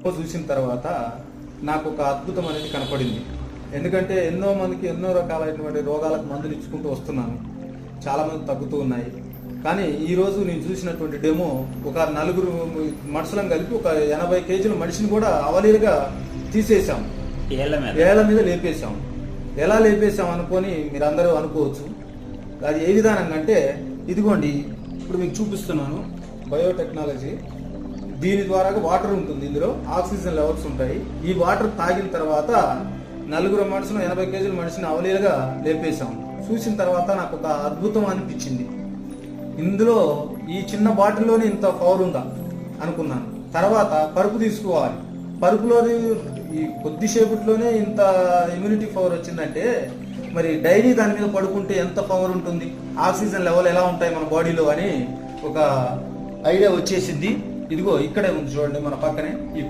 చూసిన తర్వాత నాకు ఒక అద్భుతం అనేది కనపడింది. ఎందుకంటే ఎన్నో మందికి ఎన్నో రకాలైనటువంటి రోగాలకు మందులు ఇచ్చుకుంటూ వస్తున్నాను, చాలా మంది తగ్గుతూ ఉన్నాయి. కానీ ఈ రోజు నేను చూసినటువంటి డెమో ఒక నలుగురు మనుషులను కలిపి ఒక 80 కేజీల మనిషిని కూడా అవలీలుగా తీసేసాం, ఏళ్ల మీద లేపేశాం. ఎలా లేపేశాం అనుకొని మీరు అందరూ అనుకోవచ్చు. అది ఏ విధానంగా అంటే ఇదిగోండి, ఇప్పుడు మీకు చూపిస్తున్నాను. బయోటెక్నాలజీ, దీని ద్వారా వాటర్ ఉంటుంది, ఇందులో ఆక్సిజన్ లెవెల్స్ ఉంటాయి. ఈ వాటర్ తాగిన తర్వాత నలుగురు మనుషులు 80 కేజీల మనిషిని అవలీలుగా లేపేశాం. చూసిన తర్వాత నాకు ఒక అద్భుతం అనిపించింది. ఇందులో ఈ చిన్న బాటిల్లోనే ఇంత పవర్ ఉందా అనుకున్నాను. తర్వాత పరుపు తీసుకోవాలి, పరుపులోని ఈ కొద్దిసేపట్లోనే ఇంత ఇమ్యూనిటీ పవర్ వచ్చిందంటే మరి డైలీ దాని మీద పడుకుంటే ఎంత పవర్ ఉంటుంది, ఆక్సిజన్ లెవెల్ ఎలా ఉంటాయి మన బాడీలో అని ఒక ఐడియా వచ్చేసింది. ఇదిగో ఇక్కడే ఉంది చూడండి, మన పక్కనే ఈ